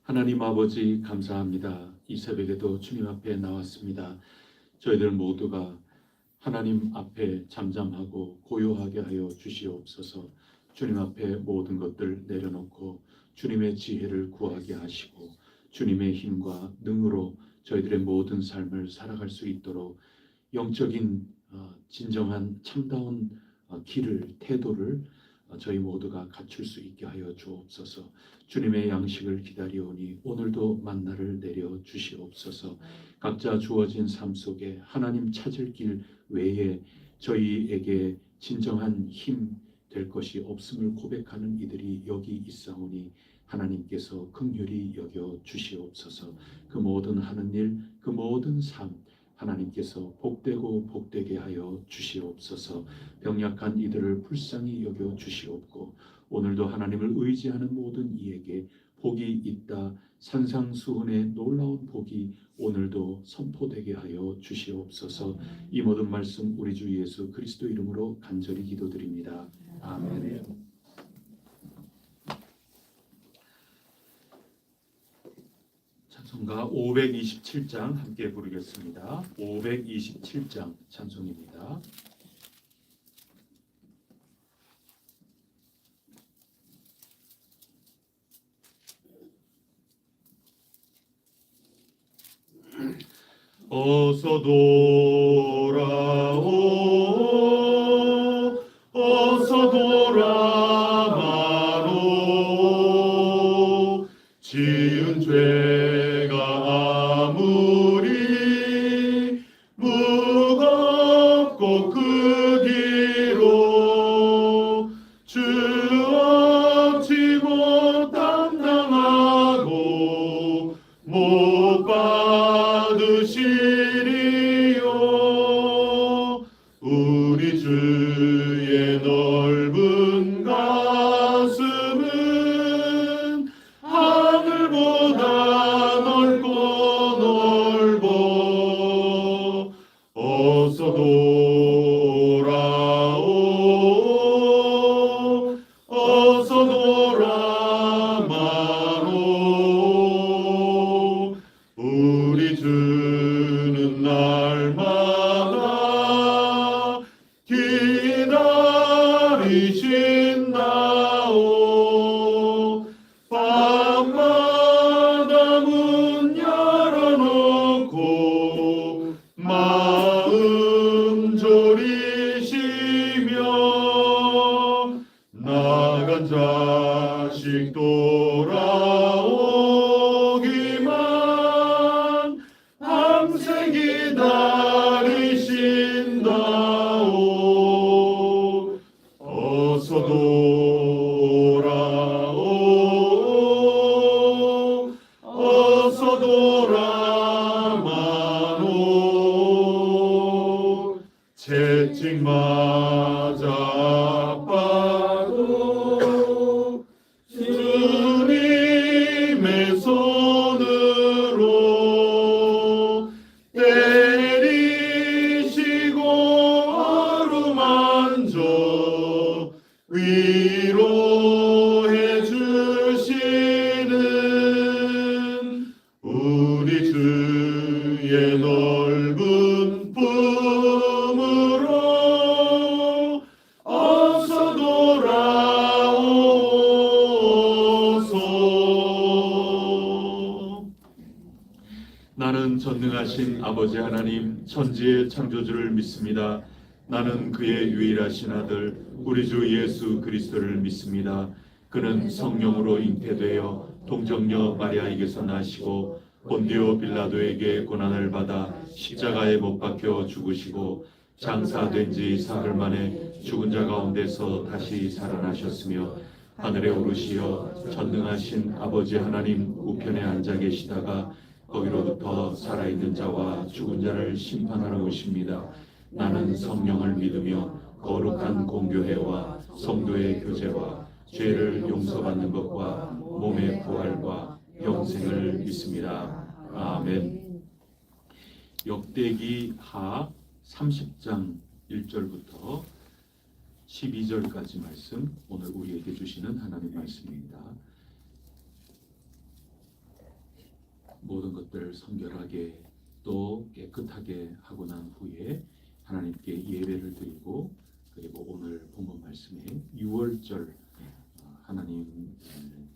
하나님 아버지 감사합니다. 이 새벽에도 주님 앞에 나왔습니다. 저희들 모두가 하나님 앞에 잠잠하고 고요하게 하여 주시옵소서. 주님 앞에 모든 것들 내려놓고 주님의 지혜를 구하게 하시고 주님의 힘과 능으로 저희들의 모든 삶을 살아갈 수 있도록 영적인 진정한 참다운 길을 태도를 저희 모두가 갖출 수 있게 하여 주옵소서. 주님의 양식을 기다리오니 오늘도 만나를 내려 주시옵소서. 각자 주어진 삶 속에 하나님 찾을 길 외에 저희에게 진정한 힘 될 것이 없음을 고백하는 이들이 여기 있사오니 하나님께서 긍휼히 여겨 주시옵소서. 그 모든 하는 일, 그 모든 삶 하나님께서 복되고 복되게 하여 주시옵소서. 병약한 이들을 불쌍히 여겨 주시옵고 오늘도 하나님을 의지하는 모든 이에게 복이 있다. 산상수훈의 놀라운 복이 오늘도 선포되게 하여 주시옵소서. 이 모든 말씀 우리 주 예수 그리스도 이름으로 간절히 기도드립니다. 아멘. 찬송가 527장 함께 부르겠습니다. 527장 찬송입니다. 어서 돌아오 어서 돌아마로 지은 죄가 아무리 무겁고 크기로 주 업지고担당하고 못 받으시리요. 우리 주의 넓은 가슴은 하늘보다 넓고 넓어. 어서 돌아오 어서 돌아마로 우리 주는 날마다 기다리신다오. 밤마다 문 열어놓고 마음 졸이시며 나간 자식 돌아오기만 밤새 기다리신다오. 어서 돌아오 어서 돌아마로 채찍 맞아 아파도 주님의 손으로 때리시고 어루만져 위로해 주시는 우리 주의 넓은 품으로 어서 돌아오소. 나는 전능하신 아버지 하나님 천지의 창조주를 믿습니다. 나는 그의 유일하신 아들 우리 주 예수 그리스도를 믿습니다. 그는 성령으로 잉태되어 동정녀 마리아에게서 나시고 본디오 빌라도에게 고난을 받아 십자가에 못 박혀 죽으시고 장사된 지 사흘 만에 죽은 자 가운데서 다시 살아나셨으며 하늘에 오르시어 전능하신 아버지 하나님 우편에 앉아 계시다가 거기로부터 살아있는 자와 죽은 자를 심판하러 오십니다. 나는 성령을 믿으며 거룩한 공교회와 성도의 교제와 죄를 용서받는 것과 몸의 부활과 영생을 믿습니다. 아멘. 역대기 하 30장 1절부터 12절까지 말씀, 오늘 우리에게 주시는 하나님의 말씀입니다. 모든 것들을 성결하게 또 깨끗하게 하고 난 후에 하나님께 예배를 드리고 그리고 오늘 본문 말씀에 유월절 하나님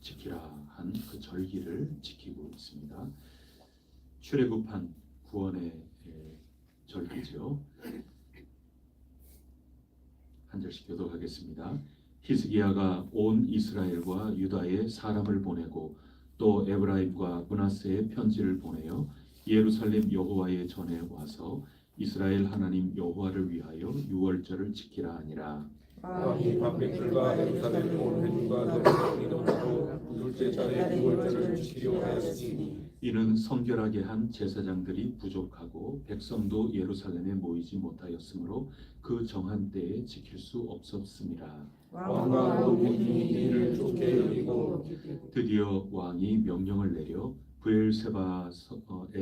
지키라 한 그 절기를 지키고 있습니다. 출애굽한 구원의 절기죠. 한 절씩 교독하겠습니다. 히스기야가 온 이스라엘과 유다에 사람을 보내고 또 에브라임과 므낫세에 편지를 보내어 예루살렘 여호와의 전에 와서 이스라엘 하나님 여호와를 위하여 유월절을 지키라 하니라. 왕이 방백들과 예루살렘 온 회중과 너희를 이동하고 둘째 달에 유월절을 지키려 하였으니 이는 성결하게 한 제사장들이 부족하고 백성도 예루살렘에 모이지 못하였으므로 그 정한 때에 지킬 수 없었음이라. 왕과 노민이 이를 좋게 여기고 드디어 왕이 명령을 내려 브엘세바에서부터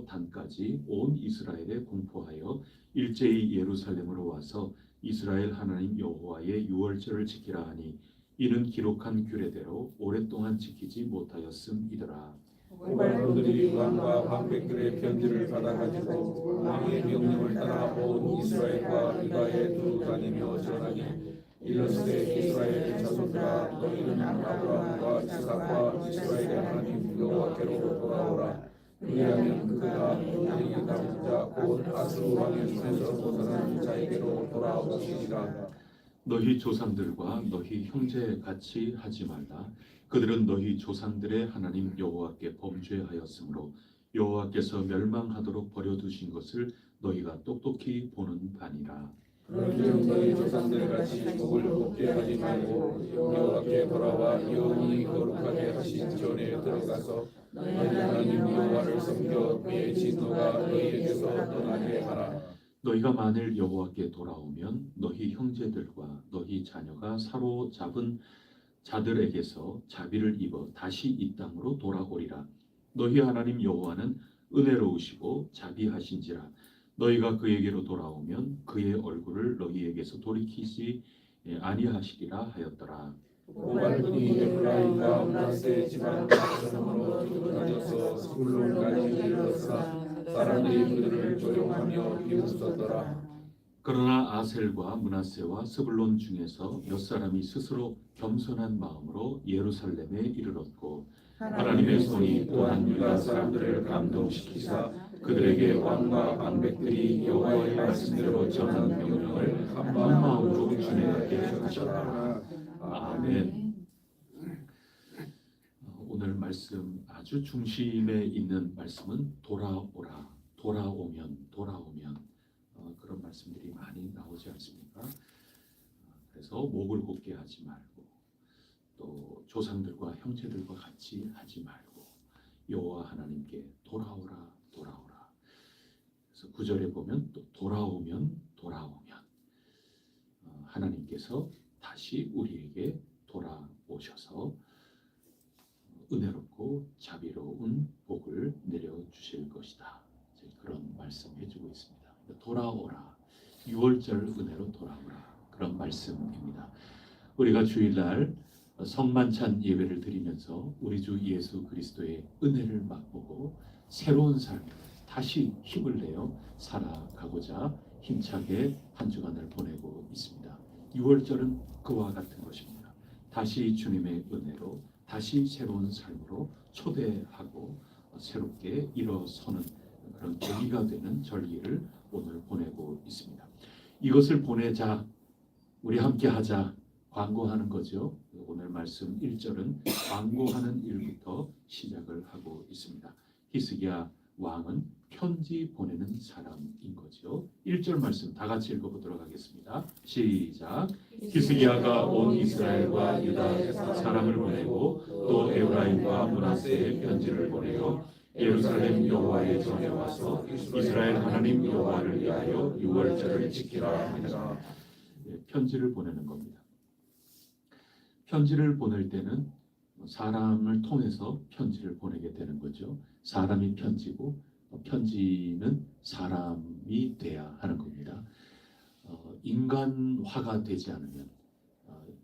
단까지 온 이스라엘에 공포하여 일제히 예루살렘으로 와서 이스라엘 하나님 여호와의 유월절을 지키라 하니 이는 기록한 규례대로 오랫동안 지키지 못하였음이더라. 고발들이 왕과 방백들의 편지를 받아가지고 왕의 명령을 따라 온 이스라엘과 유다에 두루 다니며 전하니 이르시되 이스라엘의 자손들아 너희는 아브라함과 이삭과 이스라엘의 하나님 여호와께로 돌아오라. 그리하면 그가 너희의 남자 곧 아스루 왕의 손에서 벗어난 자에게로 돌아오시리라. 너희 조상들과 너희 형제 같이 하지 말라. 그들은 너희 조상들의 하나님 여호와께 범죄하였으므로 여호와께서 멸망하도록 버려두신 것을 너희가 똑똑히 보는 바니라. 그런즉 너희 조상들 같이 복을 복게 하지 말고 여호와께 돌아와 영원히 거룩하게 하신 전에 들어가서 너희 하나님 여호와를 섬겨 그의 진노가 너희에게서 떠나게 하라. 너희가 만일 여호와께 돌아오면 너희 형제들과 너희 자녀가 사로잡은 자들에게서 자비를 입어 다시 이 땅으로 돌아오리라. 너희 하나님 여호와는 은혜로우시고 자비하신지라. 너희가 그에게로 돌아오면 그의 얼굴을 너희에게서 돌이키지 아니하시리라 하였더라. 고발군이 에프라임과 므낫세 집안 각성으로 두루다녀서 스불론까지 이르렀으나 사람들이 그들을 조용하며 비웃었더라. 그러나 아셀과 므낫세와 스불론 중에서 몇 사람이 스스로 겸손한 마음으로 예루살렘에 이르렀고 하나님의 손이 또한 유다 사람들을 감동시키사 그들에게 왕과 방백들이 여호와의 말씀대로 전한 명령을 한 마음으로 준행하게 하셨다. 아멘. 오늘 말씀 아주 중심에 있는 말씀은 돌아오라, 돌아오면, 그런 말씀들이 많이 나오지 않습니까? 그래서 목을 곧게 하지 말고 또 조상들과 형제들과 같이 하지 말고 여호와 하나님께 돌아오라. 그래서 9절에 보면 또 돌아오면 하나님께서 다시 우리에게 돌아오셔서 은혜롭고 자비로운 복을 내려주실 것이다. 그런 말씀해주고 있습니다. 돌아오라. 6월절 은혜로 돌아오라. 그런 말씀입니다. 우리가 주일날 성만찬 예배를 드리면서 우리 주 예수 그리스도의 은혜를 맛보고 새로운 삶, 다시 힘을 내어 살아가고자 힘차게 한 주간을 보내고 있습니다. 6월절은 그와 같은 것입니다. 다시 주님의 은혜로 다시 새로운 삶으로 초대하고 새롭게 일어서는 그런 계기가 되는 절기를 오늘 보내고 있습니다. 이것을 보내자, 우리 함께 하자, 광고하는 거죠. 오늘 말씀 1절은 광고하는 일부터 시작을 하고 있습니다. 히스기야 왕은 편지 보내는 사람인 거죠. 1절 말씀 다 같이 읽어보도록 하겠습니다. 시작. 히스기야가 온 이스라엘과 유다에 사람을 보내고 또 에브라임과 므낫세에 편지를 보내어 예루살렘 여호와의 전에 와서 이스라엘 하나님 여호와를 위하여 유월절을 지키라 하니라. 편지를 보내는 겁니다. 편지를 보낼 때는 사람을 통해서 편지를 보내게 되는 거죠. 사람이 편지고 편지는 사람이 돼야 하는 겁니다. 인간화가 되지 않으면,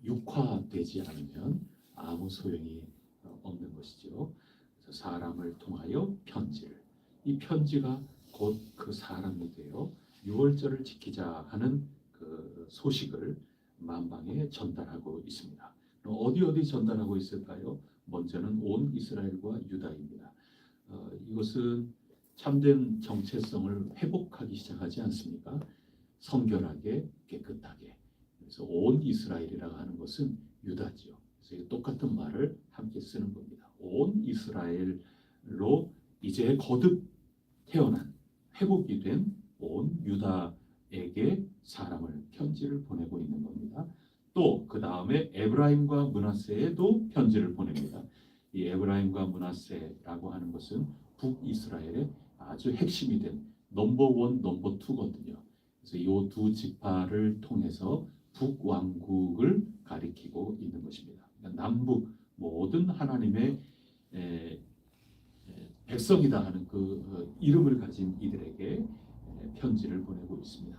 육화되지 않으면 아무 소용이 없는 것이죠. 사람을 통하여 편지를, 이 편지가 곧 그 사람이 되어 유월절을 지키자 하는 그 소식을 만방에 전달하고 있습니다. 어디 전달하고 있을까요? 먼저는 온 이스라엘과 유다입니다. 이것은 참된 정체성을 회복하기 시작하지 않습니까? 성결하게 깨끗하게. 그래서 온 이스라엘이라고 하는 것은 유다죠. 그래서 똑같은 말을 함께 쓰는 겁니다. 온 이스라엘로 이제 거듭 태어난 회복이 된 온 유다에게 사람을 편지를 보내고 있는 겁니다. 또 그 다음에 에브라임과 므낫세에도 편지를 보냅니다. 이 에브라임과 므낫세라고 하는 것은 북이스라엘의 아주 핵심이 된 넘버1, 넘버2거든요. 그래서 이 두 지파를 통해서 북왕국을 가리키고 있는 것입니다. 그러니까 남북 모든 하나님의 백성이다 하는 그 이름을 가진 이들에게 편지를 보내고 있습니다.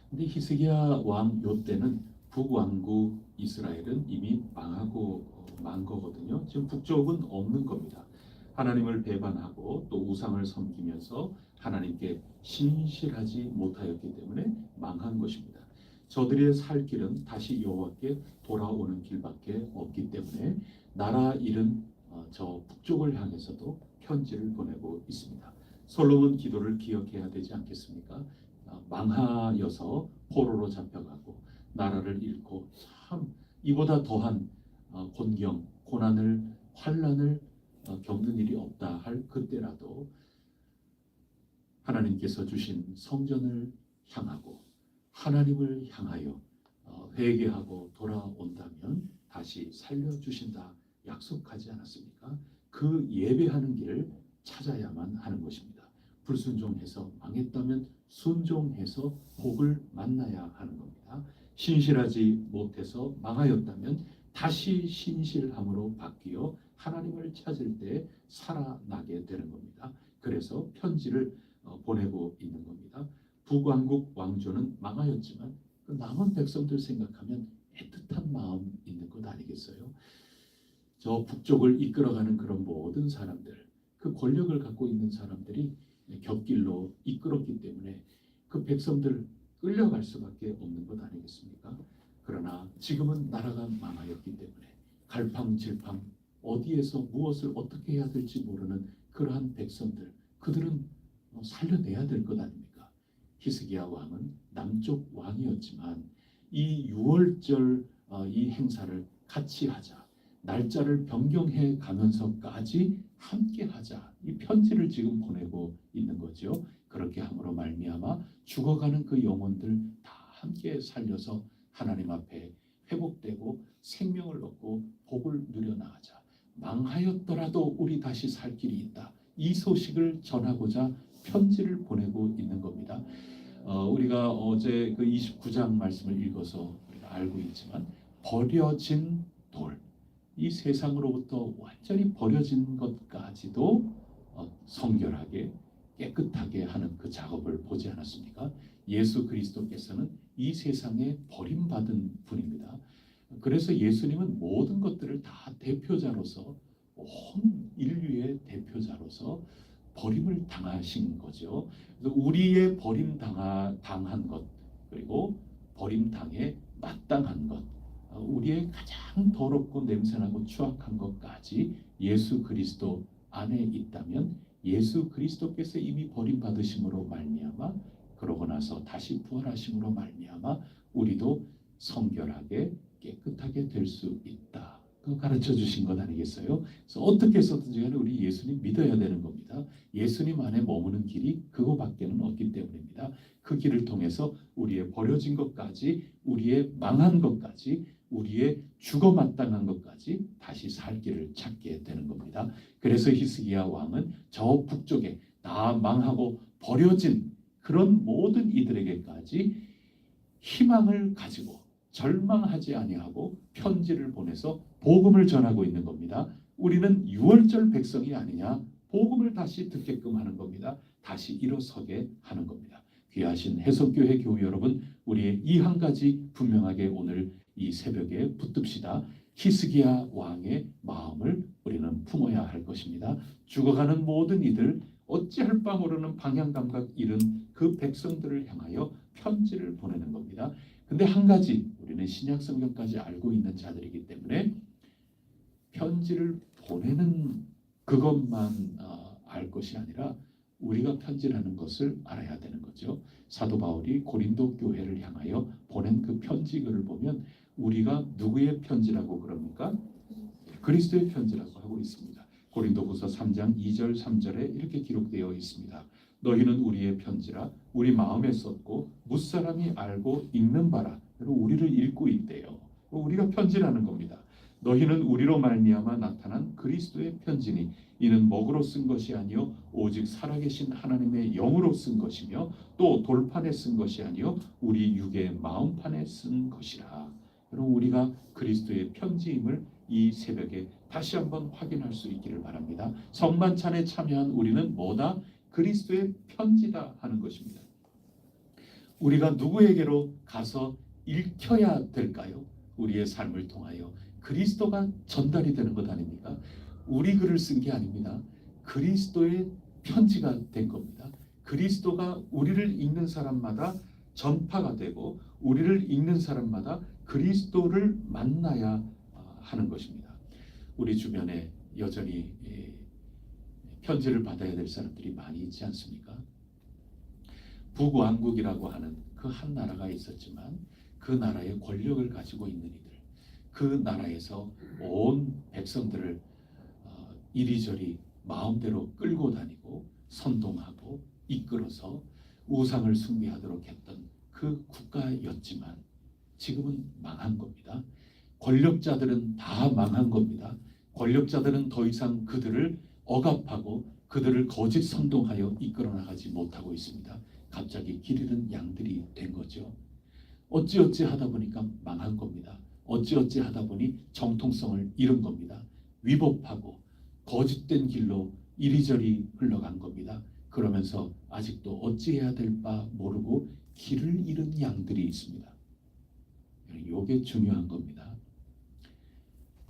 근데 히스기야 왕 요 때는 북왕국 이스라엘은 이미 망하고 만 거거든요. 지금 북쪽은 없는 겁니다. 하나님을 배반하고 또 우상을 섬기면서 하나님께 신실하지 못하였기 때문에 망한 것입니다. 저들의 살 길은 다시 여호와께 돌아오는 길밖에 없기 때문에 나라 잃은 저 북쪽을 향해서도 편지를 보내고 있습니다. 솔로몬 기도를 기억해야 되지 않겠습니까? 망하여서 포로로 잡혀가고 나라를 잃고 참 이보다 더한 곤경, 고난을, 환난을 겪는 일이 없다 할 그때라도 하나님께서 주신 성전을 향하고 하나님을 향하여 회개하고 돌아온다면 다시 살려주신다 약속하지 않았습니까? 그 예배하는 길을 찾아야만 하는 것입니다. 불순종해서 망했다면 순종해서 복을 만나야 하는 겁니다. 신실하지 못해서 망하였다면 다시 신실함으로 바뀌어 하나님을 찾을 때 살아나게 되는 겁니다. 그래서 편지를 보내고 있는 겁니다. 북왕국 왕조는 망하였지만 그 남은 백성들 생각하면 애틋한 마음 있는 것 아니겠어요? 저 북쪽을 이끌어가는 그런 모든 사람들, 그 권력을 갖고 있는 사람들이 곁길로 이끌었기 때문에 그 백성들 끌려갈 수밖에 없는 것 아니겠습니까? 그러나 지금은 나라가 망하였기 때문에 갈팡질팡 어디에서 무엇을 어떻게 해야 될지 모르는 그러한 백성들, 그들은 살려내야 될 것 아닙니까? 히스기야 왕은 남쪽 왕이었지만 이 유월절 이 행사를 같이 하자, 날짜를 변경해 가면서까지 함께 하자, 이 편지를 지금 보내고 있는 거죠. 그렇게 함으로 말미암아 죽어가는 그 영혼들 다 함께 살려서 하나님 앞에 회복되고 생명을 얻고 복을 누려나가자. 망하였더라도 우리 다시 살 길이 있다. 이 소식을 전하고자 편지를 보내고 있는 겁니다. 우리가 어제 그 29장 말씀을 읽어서 우리가 알고 있지만 버려진 돌, 이 세상으로부터 완전히 버려진 것까지도 성결하게 깨끗하게 하는 그 작업을 보지 않았습니까? 예수 그리스도께서는 이 세상에 버림받은 분입니다. 그래서 예수님은 모든 것들을 다 대표자로서 온 인류의 대표자로서 버림을 당하신 거죠. 그래서 우리의 버림당한 것 그리고 버림당에 마땅한 것, 우리의 가장 더럽고 냄새나고 추악한 것까지 예수 그리스도 안에 있다면 예수 그리스도께서 이미 버림받으심으로 말미암아 그러고 나서 다시 부활하심으로 말미암아 우리도 성결하게 깨끗하게 될 수 있다. 그 가르쳐 주신 것 아니겠어요? 그래서 어떻게 해서든지 간에 우리 예수님 믿어야 되는 겁니다. 예수님 안에 머무는 길이 그거밖에는 없기 때문입니다. 그 길을 통해서 우리의 버려진 것까지, 우리의 망한 것까지, 우리의 죽어마땅한 것까지 다시 살 길을 찾게 되는 겁니다. 그래서 히스기야 왕은 저 북쪽에 다 망하고 버려진 그런 모든 이들에게까지 희망을 가지고 절망하지 아니하고 편지를 보내서 복음을 전하고 있는 겁니다. 우리는 유월절 백성이 아니냐, 복음을 다시 듣게끔 하는 겁니다. 다시 일어서게 하는 겁니다. 귀하신 해석교회 교우 여러분, 우리의 이 한 가지 분명하게 오늘 이 새벽에 붙듭시다. 히스기야 왕의 마음을 우리는 품어야 할 것입니다. 것입니다. 죽어가는 모든 이들, 어찌할 바 모르는 방향 감각 잃은 그 백성들을 향하여 편지를 보내는 겁니다. 근데 한 가지, 우리는 신약 성경까지 알고 있는 자들이기 때문에 편지를 보내는 그것만 알 것이 아니라 우리가 편지라는 것을 알아야 되는 거죠. 사도 바울이 고린도 교회를 향하여 보낸 그 편지글을 보면 우리가 누구의 편지라고 그럽니까? 그리스도의 편지라고 하고 있습니다. 고린도후서 3장 2절 3절에 이렇게 기록되어 있습니다. 너희는 우리의 편지라 우리 마음에 썼고 무사람이 알고 읽는 바라. 우리를 읽고 있대요. 우리가 편지라는 겁니다. 너희는 우리로 말미암아 나타난 그리스도의 편지니 이는 먹으로 쓴 것이 아니요 오직 살아계신 하나님의 영으로 쓴 것이며 또 돌판에 쓴 것이 아니요 우리 육의 마음판에 쓴 것이라. 여러분, 우리가 그리스도의 편지임을 이 새벽에 다시 한번 확인할 수 있기를 바랍니다. 성만찬에 참여한 우리는 뭐다? 그리스도의 편지다 하는 것입니다. 우리가 누구에게로 가서 읽혀야 될까요? 우리의 삶을 통하여 그리스도가 전달이 되는 것 아닙니까? 우리 글을 쓴 게 아닙니다. 그리스도의 편지가 된 겁니다. 그리스도가 우리를 읽는 사람마다 전파가 되고 우리를 읽는 사람마다 그리스도를 만나야 하는 것입니다. 우리 주변에 여전히 편지를 받아야 될 사람들이 많이 있지 않습니까? 북왕국이라고 하는 그 한 나라가 있었지만 그 나라의 권력을 가지고 있는 이들, 그 나라에서 온 백성들을 이리저리 마음대로 끌고 다니고 선동하고 이끌어서 우상을 숭배하도록 했던 그 국가였지만 지금은 망한 겁니다. 권력자들은 다 망한 겁니다. 권력자들은 더 이상 그들을 억압하고 그들을 거짓 선동하여 이끌어 나가지 못하고 있습니다. 갑자기 길 잃은 양들이 된 거죠. 어찌어찌 하다 보니까 망한 겁니다. 어찌어찌 하다 보니 정통성을 잃은 겁니다. 위법하고 거짓된 길로 이리저리 흘러간 겁니다. 그러면서 아직도 어찌해야 될 바 모르고 길을 잃은 양들이 있습니다. 이게 중요한 겁니다.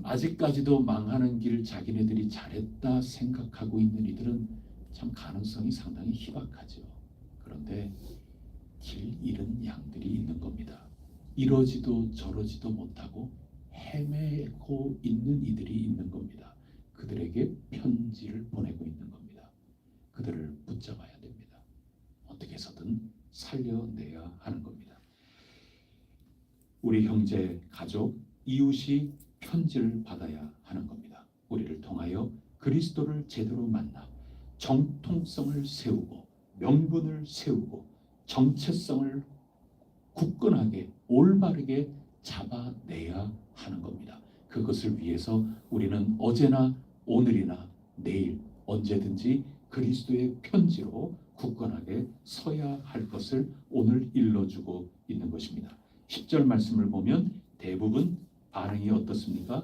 아직까지도 망하는 길 자기네들이 잘했다 생각하고 있는 이들은 참 가능성이 상당히 희박하죠. 그런데 길 잃은 양들이 있는 겁니다. 이러지도 저러지도 못하고 헤매고 있는 이들이 있는 겁니다. 그들에게 편지를 보내고 있는 겁니다. 그들을 붙잡아야 됩니다. 어떻게 해서든 살려내야 하는 겁니다. 우리 형제, 가족, 이웃이 편지를 받아야 하는 겁니다. 우리를 통하여 그리스도를 제대로 만나 정통성을 세우고 명분을 세우고 정체성을 굳건하게 올바르게 잡아내야 하는 겁니다. 그것을 위해서 우리는 어제나 오늘이나 내일 언제든지 그리스도의 편지로 굳건하게 서야 할 것을 오늘 일러주고 있는 것입니다. 10절 말씀을 보면 대부분 반응이 어떻습니까?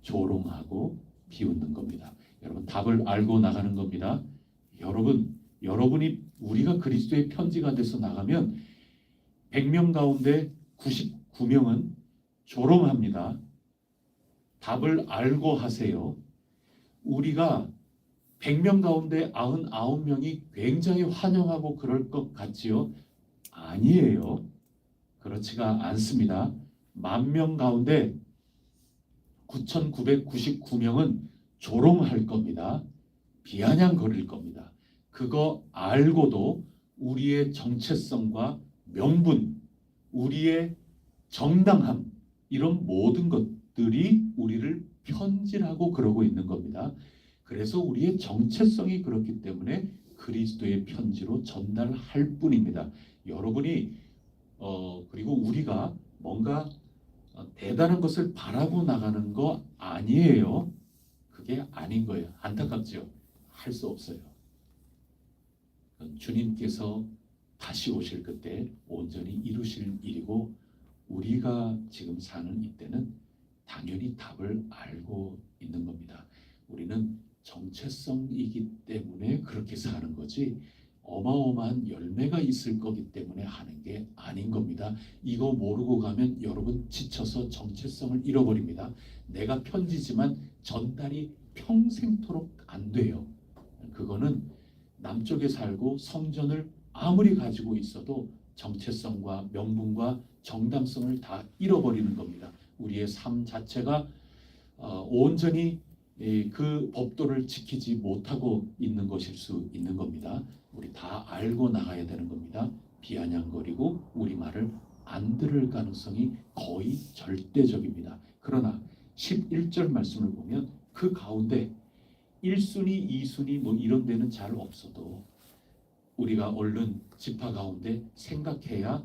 조롱하고 비웃는 겁니다. 여러분, 답을 알고 나가는 겁니다. 여러분이 우리가 그리스도의 편지가 돼서 나가면 100명 가운데 99명은 조롱합니다. 답을 알고 하세요. 우리가 100명 가운데 99명이 굉장히 환영하고 그럴 것 같지요? 아니에요. 그렇지가 않습니다. 10,000명 가운데 9,999명은 조롱할 겁니다. 비아냥거릴 겁니다. 그거 알고도 우리의 정체성과 명분, 우리의 정당함, 이런 모든 것들이 우리를 편지라고 그러고 있는 겁니다. 그래서 우리의 정체성이 그렇기 때문에 그리스도의 편지로 전달할 뿐입니다. 여러분이 그리고 우리가 뭔가 대단한 것을 바라고 나가는 거 아니에요. 그게 아닌 거예요. 안타깝죠. 할 수 없어요. 주님께서 다시 오실 그때 온전히 이루실 일이고 우리가 지금 사는 이때는 당연히 답을 알고 있는 겁니다. 우리는 정체성이기 때문에 그렇게 사는 거지 어마어마한 열매가 있을 거기 때문에 하는 게 아닌 겁니다. 이거 모르고 가면 여러분 지쳐서 정체성을 잃어버립니다. 내가 편지지만 전달이 평생토록 안 돼요. 그거는 남쪽에 살고 성전을 아무리 가지고 있어도 정체성과 명분과 정당성을 다 잃어버리는 겁니다. 우리의 삶 자체가 온전히 그 법도를 지키지 못하고 있는 것일 수 있는 겁니다. 우리 다 알고 나가야 되는 겁니다. 비아냥거리고 우리말을 안 들을 가능성이 거의 절대적입니다. 그러나 11절 말씀을 보면 그 가운데 1순위, 2순위 뭐 이런 데는 잘 없어도 우리가 얼른 지파 가운데 생각해야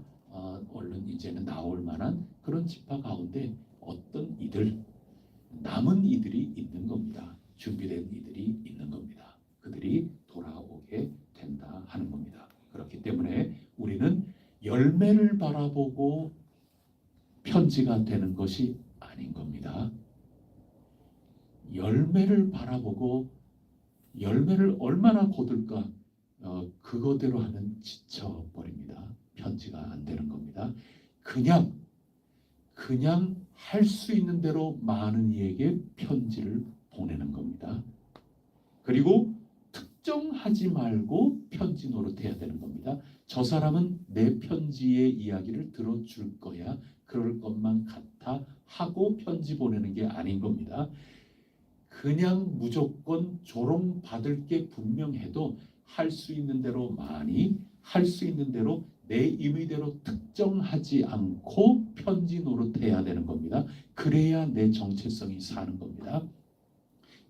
얼른 이제는 나올 만한 그런 지파 가운데 어떤 이들, 남은 이들이 있는 겁니다. 준비된 이들이 있는 겁니다. 그들이 돌아오게 된다 하는 겁니다. 그렇기 때문에 우리는 열매를 바라보고 편지가 되는 것이 아닌 겁니다. 열매를 바라보고 열매를 얼마나 거둘까 그거대로 하면 지쳐버립니다. 편지가 안 되는 겁니다. 그냥 할 수 있는 대로 많은 이에게 편지를 보내는 겁니다. 그리고 특정하지 말고 편지 노릇해야 되는 겁니다. 저 사람은 내 편지의 이야기를 들어줄 거야. 그럴 것만 같아 하고 편지 보내는 게 아닌 겁니다. 그냥 무조건 조롱받을 게 분명해도 할 수 있는 대로 많이, 할 수 있는 대로 내 임의대로 특정하지 않고 편지 노릇해야 되는 겁니다. 그래야 내 정체성이 사는 겁니다.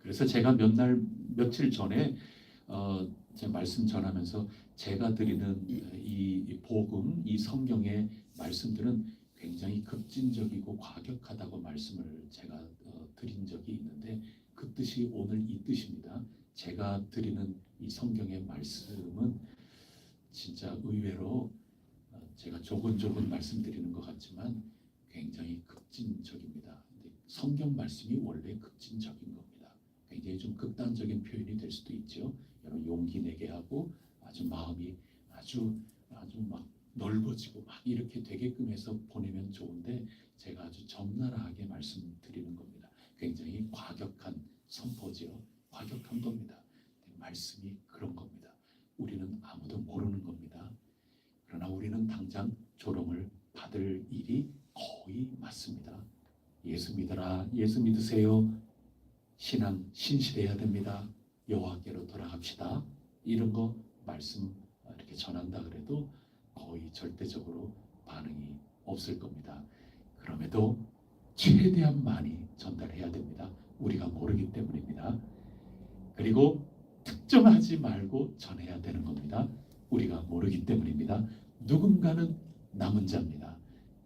그래서 제가 며칠 전에 제 말씀 전하면서 제가 드리는 이 복음, 이 성경의 말씀들은 굉장히 급진적이고 과격하다고 말씀을 제가 드린 적이 있는데 그 뜻이 오늘 이 뜻입니다. 제가 드리는 이 성경의 말씀은 진짜 의외로 제가 조곤조곤 말씀드리는 것 같지만 굉장히 급진적입니다. 성경 말씀이 원래 급진적인 겁니다. 굉장히 좀 극단적인 표현이 될 수도 있죠. 여러분 용기 내게 하고 아주 마음이 아주 막 넓어지고 막 이렇게 되게끔 해서 보내면 좋은데 제가 아주 적나라하게 말씀드리는 겁니다. 굉장히 과격한 선포지요. 과격한 겁니다. 말씀이 그런 겁니다. 우리는 아무도 모르는 겁니다. 그러나 우리는 당장 조롱을 받을 일이 거의 맞습니다. 예수 믿어라. 예수 믿으세요. 신앙 신실해야 됩니다. 여호와께로 돌아갑시다. 이런 거 말씀 이렇게 전한다 그래도 거의 절대적으로 반응이 없을 겁니다. 그럼에도 최대한 많이 전달해야 됩니다. 우리가 모르기 때문입니다. 그리고 특정하지 말고 전해야 되는 겁니다. 우리가 모르기 때문입니다. 누군가는 남은 자입니다.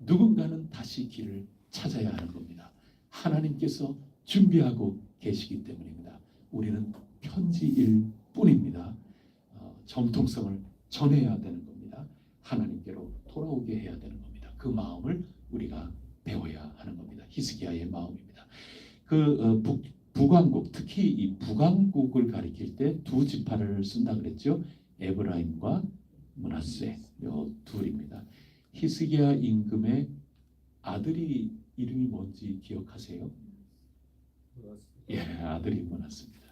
누군가는 다시 길을 찾아야 하는 겁니다. 하나님께서 준비하고 계시기 때문입니다. 우리는 편지일 뿐입니다. 정통성을 전해야 되는 겁니다. 하나님께로 돌아오게 해야 되는 겁니다. 그 마음을 우리가 배워야 하는 겁니다. 히스기야의 마음입니다. 북왕국, 특히 이 북왕국을 가리킬 때 두 지파를 쓴다 그랬죠. 에브라임과 므낫세, 요 둘입니다. 히스기야 임금의 아들이 이름이 뭔지 기억하세요? 예, 아들이 므낫세입니다.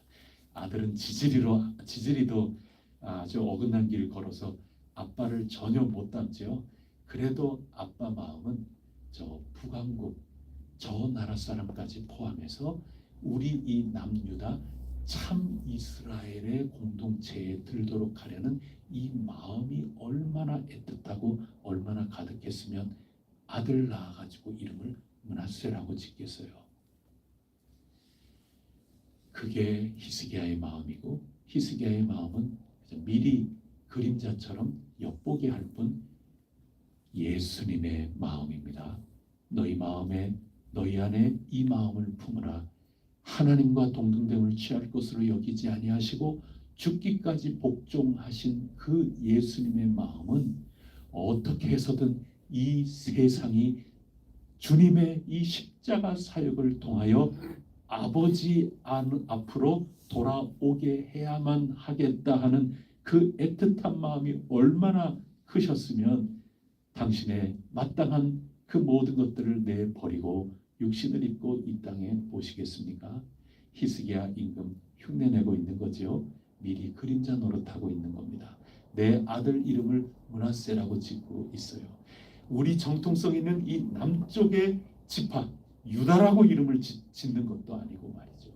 아들은 지지리도 아주 어긋난 길을 걸어서 아빠를 전혀 못 닮죠. 그래도 아빠 마음은 저 북왕국, 저 나라 사람까지 포함해서 우리 이 남유다 참 이스라엘의 공동체에 들도록 하려는 이 마음이 얼마나 애틋하고 얼마나 가득했으면 아들 낳아가지고 이름을 므낫세라고 짓겠어요. 그게 히스기야의 마음이고 히스기야의 마음은 미리 그림자처럼 엿보게 할 뿐 예수님의 마음입니다. 너희 안에 이 마음을 품으라. 하나님과 동등됨을 취할 것으로 여기지 아니하시고 죽기까지 복종하신 그 예수님의 마음은 어떻게 해서든 이 세상이 주님의 이 십자가 사역을 통하여 아버지 앞으로 돌아오게 해야만 하겠다 하는 그 애틋한 마음이 얼마나 크셨으면 당신의 마땅한 그 모든 것들을 내버리고 육신을 입고 이 땅에 오시겠습니까? 히스기야 임금 흉내내고 있는 거죠. 미리 그림자 노릇하고 있는 겁니다. 내 아들 이름을 므낫세라고 짓고 있어요. 우리 정통성 있는 이 남쪽의 지파 유다라고 이름을 짓는 것도 아니고 말이죠.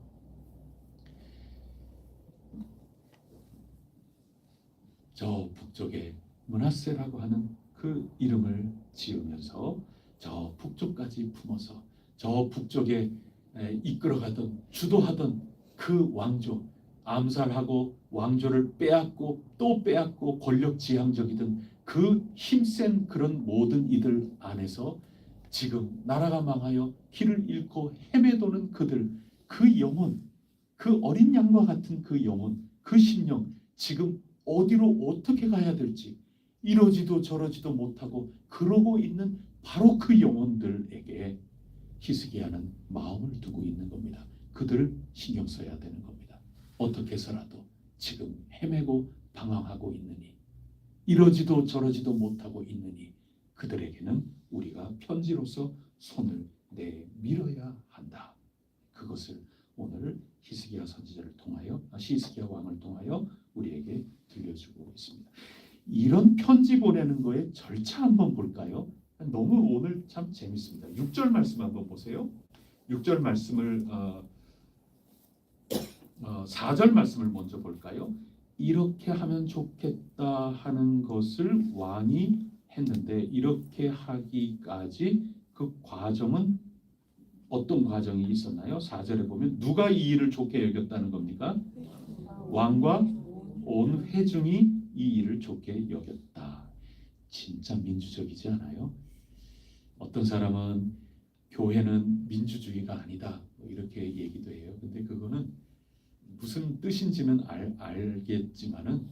저 북쪽에 므낫세라고 하는 그 이름을 지으면서 저 북쪽까지 품어서 저 북쪽에 이끌어가던 주도하던 그 왕조, 암살하고 왕조를 빼앗고 또 빼앗고 권력지향적이던 그 힘센 그런 모든 이들 안에서 지금 나라가 망하여 길을 잃고 헤매도는 그들, 그 영혼, 그 어린 양과 같은 그 영혼, 그 심령, 지금 어디로 어떻게 가야 될지 이러지도 저러지도 못하고 그러고 있는 바로 그 영혼들에게 히스기야는 마음을 두고 있는 겁니다. 그들 신경 써야 되는 겁니다. 어떻게 해서라도 지금 헤매고 방황하고 있느니, 이러지도 저러지도 못하고 있느니 그들에게는 우리가 편지로서 손을 내밀어야 한다. 그것을 오늘 히스기야 선지자를 통하여, 히스기야 왕을 통하여 우리에게 들려주고 있습니다. 이런 편지 보내는 거의 절차 한번 볼까요? 너무 오늘 참 재밌습니다. 6절 말씀 한번 보세요. 6절 말씀을 4절 말씀을 먼저 볼까요? 이렇게 하면 좋겠다 하는 것을 왕이 했는데 이렇게 하기까지 그 과정은 어떤 과정이 있었나요? 4절에 보면 누가 이 일을 좋게 여겼다는 겁니까? 왕과 온 회중이 이 일을 좋게 여겼다. 진짜 민주적이지 않아요? 어떤 사람은 교회는 민주주의가 아니다 이렇게 얘기도 해요. 근데 그거는 무슨 뜻인지는 알겠지만은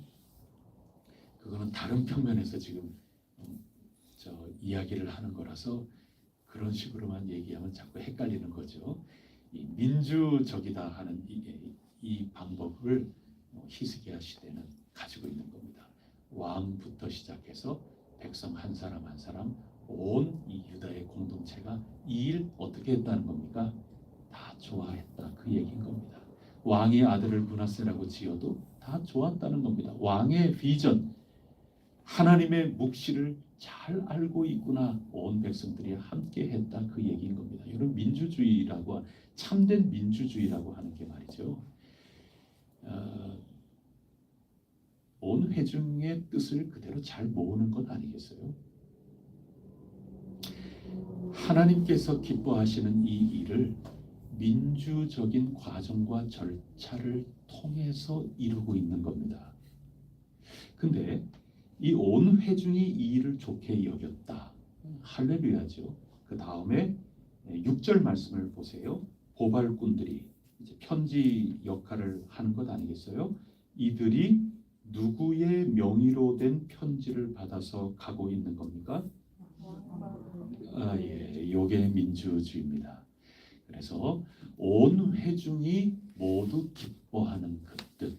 그거는 다른 평면에서 지금 이야기를 하는 거라서 그런 식으로만 얘기하면 자꾸 헷갈리는 거죠. 이 민주적이다 하는 이 방법을 히스기야 시대는 가지고 있는 겁니다. 왕부터 시작해서 백성 한 사람 한 사람 온 이 유다의 공동체가 이 일 어떻게 했다는 겁니까? 다 좋아했다 그 얘기인 겁니다. 왕의 아들을 므낫세라고 지어도 다 좋았다는 겁니다. 왕의 비전, 하나님의 묵시를 잘 알고 있구나. 온 백성들이 함께 했다 그 얘기인 겁니다. 이런 민주주의라고, 참된 민주주의라고 하는 게 말이죠. 온 회중의 뜻을 그대로 잘 모으는 것 아니겠어요? 하나님께서 기뻐하시는 이 일을 민주적인 과정과 절차를 통해서 이루고 있는 겁니다. 근데 이 온 회중이 이 일을 좋게 여겼다. 할렐루야죠. 그 다음에 6절 말씀을 보세요. 고발꾼들이 이제 편지 역할을 하는 것 아니겠어요? 이들이 누구의 명의로 된 편지를 받아서 가고 있는 겁니까? 예, 요게 민주주의입니다. 그래서 온 회중이 모두 기뻐하는 그 뜻,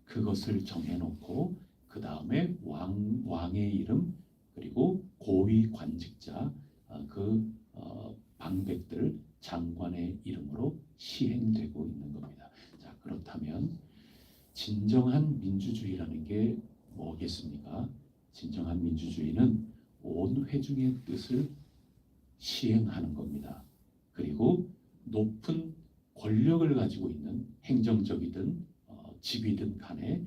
그것을 정해놓고 그 다음에 왕의 이름 그리고 고위 관직자 방백들 장관의 이름으로 시행되고 있는 겁니다. 자, 그렇다면 진정한 민주주의라는 게 뭐겠습니까? 진정한 민주주의는 온 회중의 뜻을 시행하는 겁니다. 그리고 높은 권력을 가지고 있는 행정적이든 지휘든 간에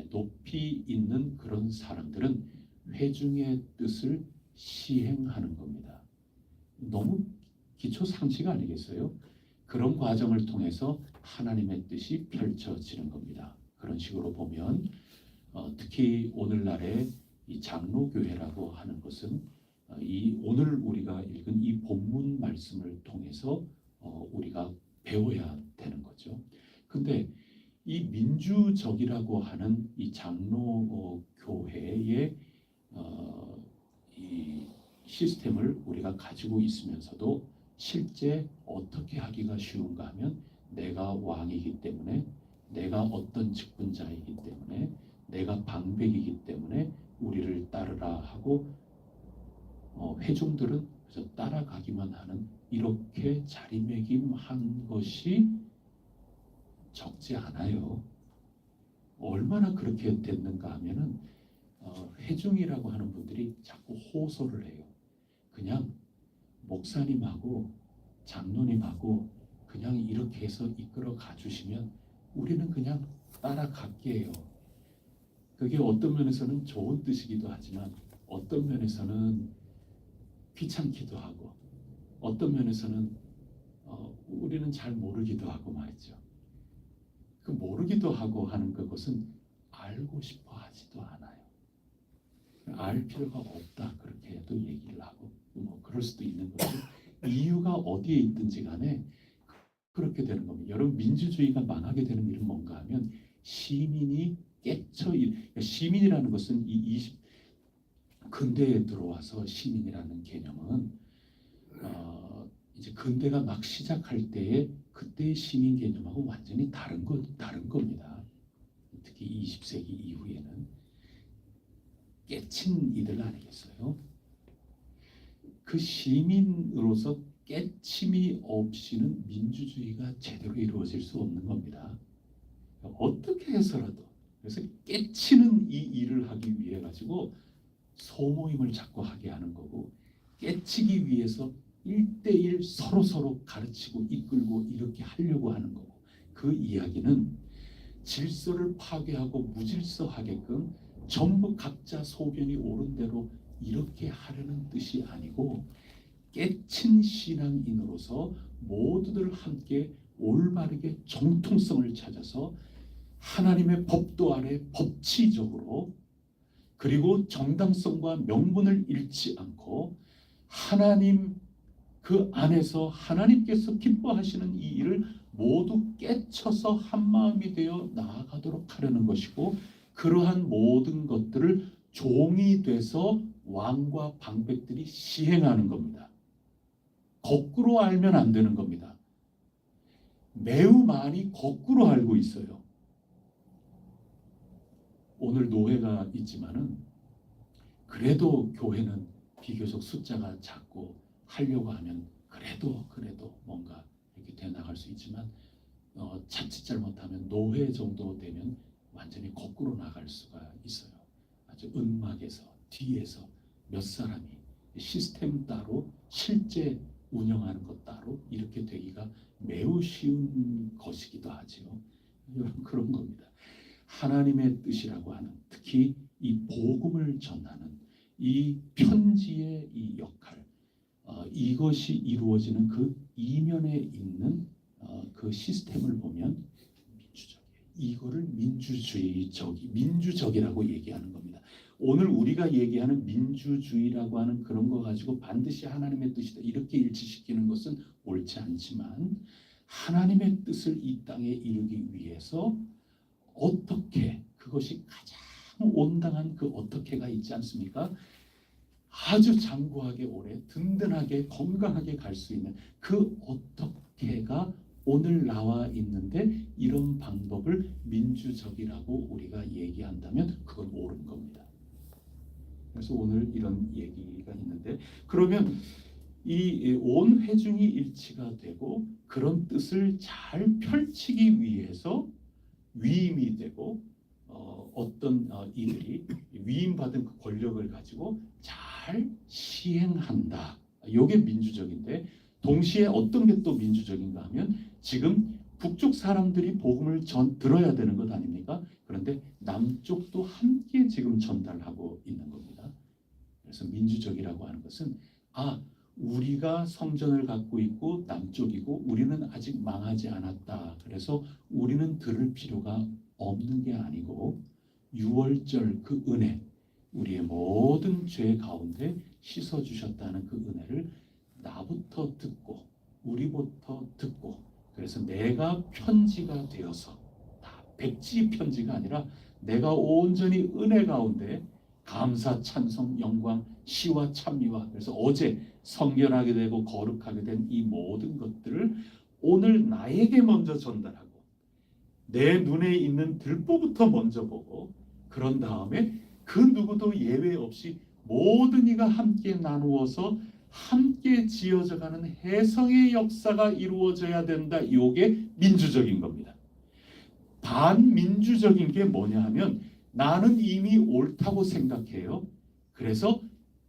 높이 있는 그런 사람들은 회중의 뜻을 시행하는 겁니다. 너무 기초 상식 아니겠어요? 그런 과정을 통해서 하나님의 뜻이 펼쳐지는 겁니다. 그런 식으로 보면 특히 오늘날의 이 장로교회라고 하는 것은 이 오늘 우리가 읽은 이 본문 말씀을 통해서 우리가 배워야 되는 거죠. 근데 이 민주적이라고 하는 이 장로교회의 이 시스템을 우리가 가지고 있으면서도 실제 어떻게 하기가 쉬운가 하면 내가 왕이기 때문에, 내가 어떤 직분자이기 때문에, 내가 방백이기 때문에 우리를 따르라 하고 회중들은 그래서 따라가기만 하는 이렇게 자리매김한 것이 적지 않아요. 얼마나 그렇게 됐는가 하면은 회중이라고 하는 분들이 자꾸 호소를 해요. 그냥 목사님하고 장로님하고 그냥 이렇게 해서 이끌어 가주시면 우리는 그냥 따라갈게요. 그게 어떤 면에서는 좋은 뜻이기도 하지만 어떤 면에서는 귀찮기도 하고 어떤 면에서는 우리는 잘 모르기도 하고 말이죠. 그 모르기도 하고 하는 그것은 알고 싶어 하지도 않아요. 알 필요가 없다 그렇게 해도 얘기를 하고 뭐 그럴 수도 있는 거죠. 이유가 어디에 있든지 간에 그렇게 되는 겁니다. 여러분 민주주의가 망하게 되는 일은 뭔가 하면 시민이 시민이라는 것은 근대에 들어와서 시민이라는 개념은 이제 근대가 막 시작할 때에 그때의 시민 개념하고 완전히 다른 겁니다. 특히 20세기 이후에는 깨친 이들 아니겠어요? 그 시민으로서 깨침이 없이는 민주주의가 제대로 이루어질 수 없는 겁니다. 어떻게 해서라도 그래서 깨치는 이 일을 하기 위해 가지고 소모임을 자꾸 하게 하는 거고 깨치기 위해서 1대1 서로 가르치고 이끌고 이렇게 하려고 하는 거고 그 이야기는 질서를 파괴하고 무질서하게끔 전부 각자 소견이 옳은 대로 이렇게 하려는 뜻이 아니고 깨친 신앙인으로서 모두들 함께 올바르게 정통성을 찾아서 하나님의 법도 아래 법치적으로 그리고 정당성과 명분을 잃지 않고 하나님 그 안에서 하나님께서 기뻐하시는 이 일을 모두 깨쳐서 한마음이 되어 나아가도록 하려는 것이고 그러한 모든 것들을 종이 돼서 왕과 방백들이 시행하는 겁니다. 거꾸로 알면 안 되는 겁니다. 매우 많이 거꾸로 알고 있어요. 오늘 노회가 있지만은 그래도 교회는 비교적 숫자가 작고 하려고 하면 그래도 뭔가 이렇게 돼 나갈 수 있지만 자칫 잘못하면 노회 정도 되면 완전히 거꾸로 나갈 수가 있어요. 아주 은막에서 뒤에서 몇 사람이 시스템 따로 실제 운영하는 것 따로 이렇게 되기가 매우 쉬운 것이기도 하지요. 여러분 그런 겁니다. 하나님의 뜻이라고 하는 특히 이 복음을 전하는 이 편지의 이 역할 이것이 이루어지는 그 이면에 있는 그 시스템을 보면 이거를 민주적이라고 얘기하는 겁니다. 오늘 우리가 얘기하는 민주주의라고 하는 그런 거 가지고 반드시 하나님의 뜻이다 이렇게 일치시키는 것은 옳지 않지만 하나님의 뜻을 이 땅에 이루기 위해서 어떻게 그것이 가장 온당한 그 어떻게가 있지 않습니까? 아주 장구하게 오래 든든하게 건강하게 갈 수 있는 그 어떻게가 오늘 나와 있는데 이런 방법을 민주적이라고 우리가 얘기한다면 그건 옳은 겁니다. 그래서 오늘 이런 얘기가 있는데 그러면 이 온 회중이 일치가 되고 그런 뜻을 잘 펼치기 위해서 위임이 되고 어떤 이들이 위임받은 그 권력을 가지고 잘 시행한다. 이게 민주적인데 동시에 어떤 게 또 민주적인가 하면 지금 북쪽 사람들이 복음을 들어야 되는 것 아닙니까? 그런데 남쪽도 함께 지금 전달하고 있는 겁니다. 그래서 민주적이라고 하는 것은 우리가 성전을 갖고 있고 남쪽이고 우리는 아직 망하지 않았다. 그래서 우리는 들을 필요가 없는 게 아니고 유월절 그 은혜 우리의 모든 죄 가운데 씻어주셨다는 그 은혜를 나부터 듣고 우리부터 듣고 그래서 내가 편지가 되어서 백지 편지가 아니라 내가 온전히 은혜 가운데 감사 찬송 영광 시와 찬미와 그래서 어제 성결하게 되고 거룩하게 된 이 모든 것들을 오늘 나에게 먼저 전달하고 내 눈에 있는 들보부터 먼저 보고 그런 다음에 그 누구도 예외 없이 모든 이가 함께 나누어서 함께 지어져가는 해성의 역사가 이루어져야 된다. 이게 민주적인 겁니다. 반민주적인 게 뭐냐 하면 나는 이미 옳다고 생각해요. 그래서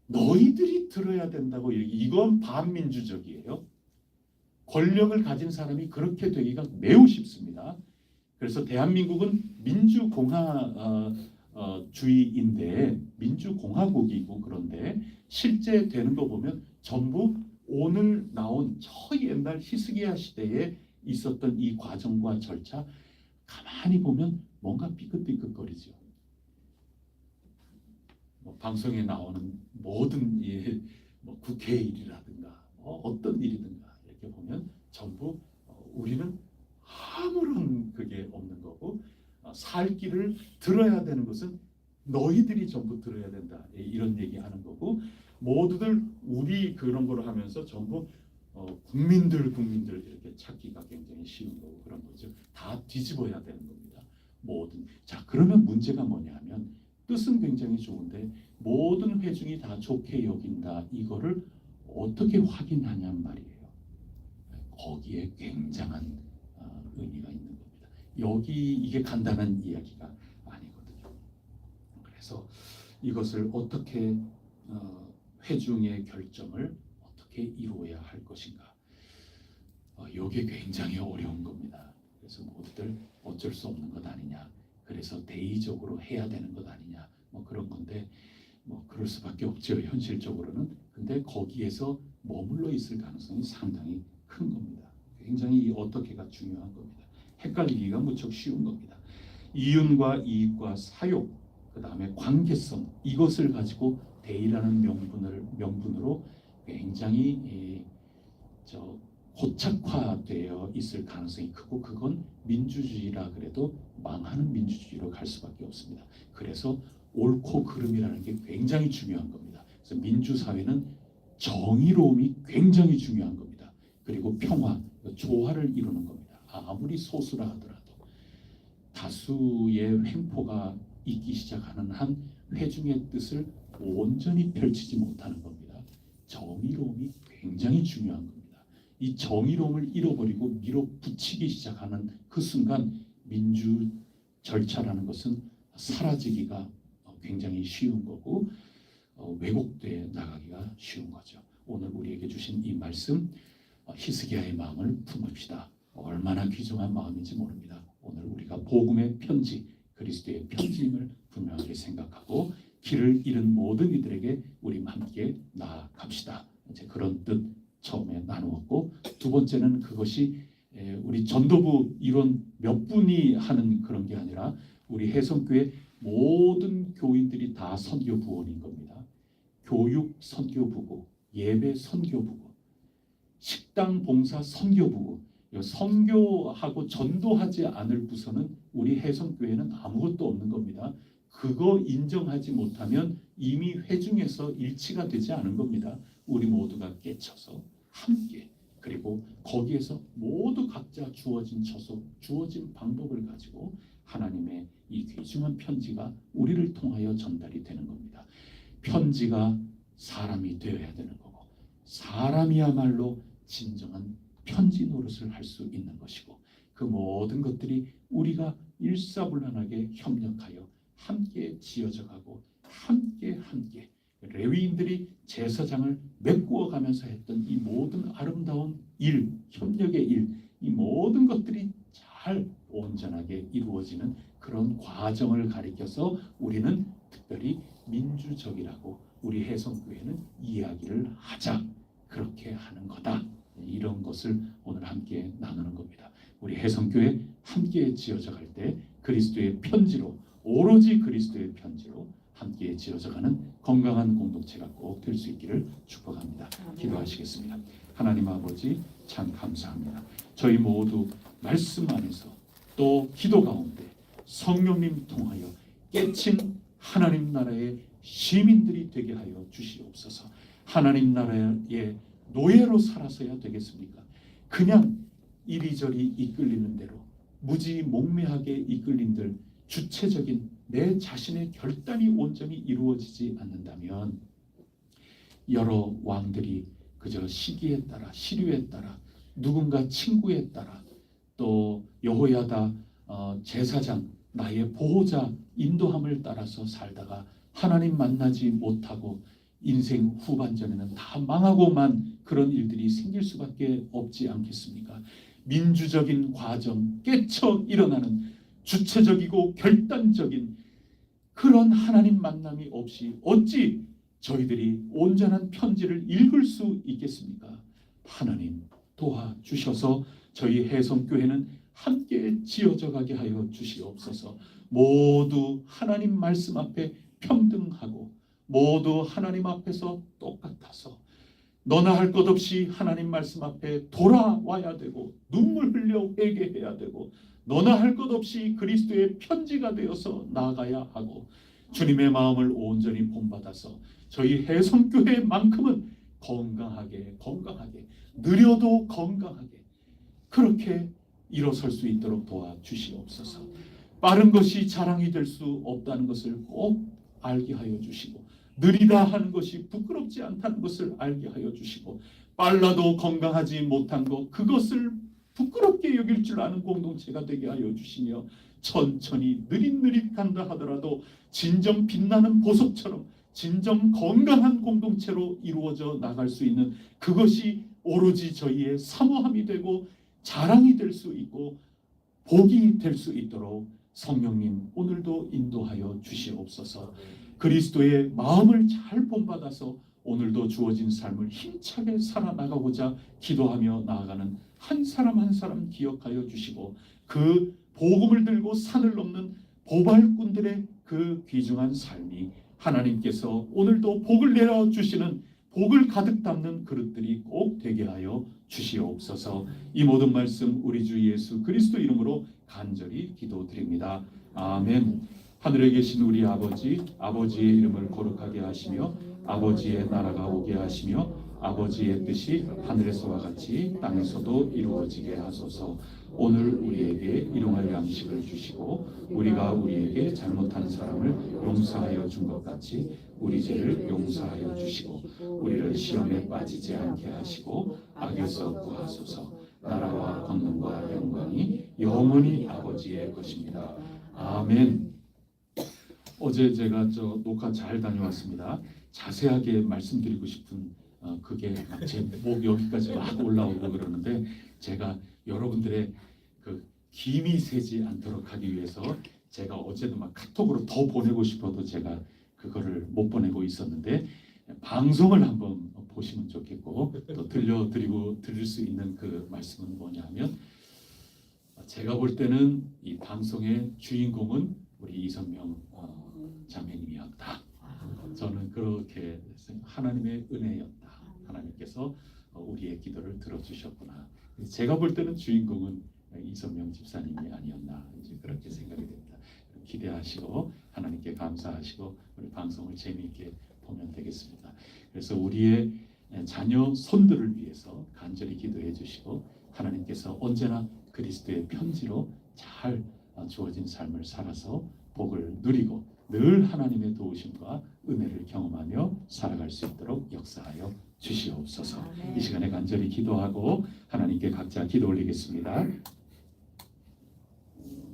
너희들이 들어야 된다고 이건 반민주적이에요. 권력을 가진 사람이 그렇게 되기가 매우 쉽습니다. 그래서 대한민국은 민주주의인데 민주공화국이고 그런데 실제 되는 거 보면 전부 오늘 나온 저 옛날 히스기야 시대에 있었던 이 과정과 절차 가만히 보면 뭔가 삐끗삐끗거리죠. 방송에 나오는 모든 뭐 국회 일이라든가 어떤 일이든가 이렇게 보면 전부 우리는 아무런 그게 없는 거고 살 길을 들어야 되는 것은 너희들이 전부 들어야 된다 이런 얘기하는 거고 모두들 우리 그런 걸 하면서 전부 국민들 이렇게 찾기가 굉장히 쉬운 거고 그런 거죠. 다 뒤집어야 되는 겁니다. 모든 자 그러면 문제가 뭐냐면 뜻은 굉장히 좋은데 모든 회중이 다 좋게 여긴다 이거를 어떻게 확인하냔 말이에요. 거기에 굉장한 의미가 있는 겁니다. 여기 이게 간단한 이야기가 아니거든요. 그래서 이것을 어떻게 회중의 결정을 어떻게 이루어야 할 것인가 이게 굉장히 어려운 겁니다. 그래서 모두들 어쩔 수 없는 것 아니냐 그래서 대의적으로 해야 되는 것 아니냐 뭐 그런 건데 뭐 그럴 수밖에 없죠 현실적으로는. 근데 거기에서 머물러 있을 가능성이 상당히 큰 겁니다. 굉장히 이 어떻게가 중요한 겁니다. 헷갈리기가 무척 쉬운 겁니다. 이윤과 이익과 사용 그 다음에 관계성 이것을 가지고 대의라는 명분으로 굉장히 고착화되어 있을 가능성이 크고 그건 민주주의라 그래도 망하는 민주주의로 갈 수밖에 없습니다. 그래서 옳고 그름이라는 게 굉장히 중요한 겁니다. 그래서 민주사회는 정의로움이 굉장히 중요한 겁니다. 그리고 평화, 조화를 이루는 겁니다. 아무리 소수라 하더라도 다수의 횡포가 있기 시작하는 한 회중의 뜻을 온전히 펼치지 못하는 겁니다. 정의로움이 굉장히 중요한 겁니다. 이 정의로움을 잃어버리고 밀어붙이기 시작하는 그 순간 민주 절차라는 것은 사라지기가 굉장히 쉬운 거고 왜곡돼 나가기가 쉬운 거죠. 오늘 우리에게 주신 이 말씀 히스기야의 마음을 품읍시다. 얼마나 귀중한 마음인지 모릅니다. 오늘 우리가 복음의 편지 그리스도의 편지임을 분명하게 생각하고 길을 잃은 모든 이들에게 우리 함께 나아갑시다. 이제 그런 뜻 처음에 나누었고 두 번째는 그것이 우리 전도부 일원 몇 분이 하는 그런 게 아니라 우리 해성교회 모든 교인들이 다 선교부원인 겁니다. 교육 선교부고 예배 선교부고 식당 봉사 선교부고 선교하고 전도하지 않을 부서는 우리 해성교회는 아무것도 없는 겁니다. 그거 인정하지 못하면 이미 회중에서 일치가 되지 않은 겁니다. 우리 모두가 깨쳐서 함께 그리고 거기에서 모두 각자 주어진 처속, 주어진 방법을 가지고 하나님의 이 귀중한 편지가 우리를 통하여 전달이 되는 겁니다. 편지가 사람이 되어야 되는 거고 사람이야말로 진정한 편지 노릇을 할 수 있는 것이고 그 모든 것들이 우리가 일사불란하게 협력하여 함께 지어져가고 함께 레위인들이 제사장을 메꾸어 가면서 했던 이 모든 아름다운 일, 협력의 일, 이 모든 것들이 잘 온전하게 이루어지는 그런 과정을 가리켜서 우리는 특별히 민주적이라고 우리 해성교회는 이야기를 하자 그렇게 하는 거다. 이런 것을 오늘 함께 나누는 겁니다. 우리 해성교회 함께 지어져 갈 때 그리스도의 편지로 오로지 그리스도의 편지로 함께 지어져가는 건강한 공동체가 꼭 될 수 있기를 축복합니다. 기도하시겠습니다. 하나님 아버지 참 감사합니다. 저희 모두 말씀 안에서 또 기도 가운데 성령님 통하여 깨친 하나님 나라의 시민들이 되게 하여 주시옵소서. 하나님 나라의 노예로 살아서야 되겠습니까? 그냥 이리저리 이끌리는 대로 무지몽매하게 이끌린들 주체적인 내 자신의 결단이 온전히 이루어지지 않는다면 여러 왕들이 그저 시기에 따라 시류에 따라 누군가 친구에 따라 또 여호야다 제사장, 나의 보호자 인도함을 따라서 살다가 하나님 만나지 못하고 인생 후반전에는 다 망하고만 그런 일들이 생길 수밖에 없지 않겠습니까? 민주적인 과정, 깨쳐 일어나는 주체적이고 결단적인 그런 하나님 만남이 없이 어찌 저희들이 온전한 편지를 읽을 수 있겠습니까? 하나님 도와주셔서 저희 해성교회는 함께 지어져 가게 하여 주시옵소서. 모두 하나님 말씀 앞에 평등하고 모두 하나님 앞에서 똑같아서 너나 할 것 없이 하나님 말씀 앞에 돌아와야 되고 눈물 흘려 회개해야 되고 너나 할 것 없이 그리스도의 편지가 되어서 나아가야 하고 주님의 마음을 온전히 본받아서 저희 해성교회만큼은 건강하게 느려도 건강하게 그렇게 일어설 수 있도록 도와주시옵소서. 빠른 것이 자랑이 될 수 없다는 것을 꼭 알게 하여 주시고 느리다 하는 것이 부끄럽지 않다는 것을 알게 하여 주시고 빨라도 건강하지 못한 것 그것을 부끄럽게 여길 줄 아는 공동체가 되게 하여 주시며 천천히 느릿느릿 간다 하더라도 진정 빛나는 보석처럼 진정 건강한 공동체로 이루어져 나갈 수 있는 그것이 오로지 저희의 사모함이 되고 자랑이 될 수 있고 복이 될 수 있도록 성령님 오늘도 인도하여 주시옵소서. 그리스도의 마음을 잘 본받아서 오늘도 주어진 삶을 힘차게 살아나가고자 기도하며 나아가는 한 사람 한 사람 기억하여 주시고 그 복음을 들고 산을 넘는 보발꾼들의 그 귀중한 삶이 하나님께서 오늘도 복을 내려주시는 복을 가득 담는 그릇들이 꼭 되게 하여 주시옵소서. 이 모든 말씀 우리 주 예수 그리스도 이름으로 간절히 기도드립니다. 아멘. 하늘에 계신 우리 아버지, 아버지의 이름을 거룩하게 하시며 아버지의 나라가 오게 하시며 아버지의 뜻이 하늘에서와 같이 땅에서도 이루어지게 하소서. 오늘 우리에게 일용할 양식을 주시고 우리가 우리에게 잘못한 사람을 용서하여 준 것 같이 우리 죄를 용서하여 주시고 우리를 시험에 빠지지 않게 하시고 악에서 구하소서. 나라와 권능과 영광이 영원히 아버지의 것입니다. 아멘. 어제 제가 녹화 잘 다녀왔습니다. 자세하게 말씀드리고 싶은 그게 제 목 여기까지 막 올라오고 그러는데 제가 여러분들의 그 김이 새지 않도록 하기 위해서 제가 어제도 막 카톡으로 더 보내고 싶어도 제가 그거를 못 보내고 있었는데 방송을 한번 보시면 좋겠고 또 들을 수 있는 그 말씀은 뭐냐면 제가 볼 때는 이 방송의 주인공은 우리 이성명 자매님이었다. 저는 그렇게 하나님의 은혜였다. 하나님께서 우리의 기도를 들어주셨구나. 제가 볼 때는 주인공은 이성명 집사님이 아니었나 이제 그렇게 생각이 됩니다. 기대하시고 하나님께 감사하시고 우리 방송을 재미있게 보면 되겠습니다. 그래서 우리의 자녀 손들을 위해서 간절히 기도해 주시고 하나님께서 언제나 그리스도의 편지로 잘 주어진 삶을 살아서 복을 누리고 늘 하나님의 도우심과 은혜를 경험하며 살아갈 수 있도록 역사하여 주시옵소서. 이 시간에 간절히 기도하고 하나님께 각자 기도 올리겠습니다.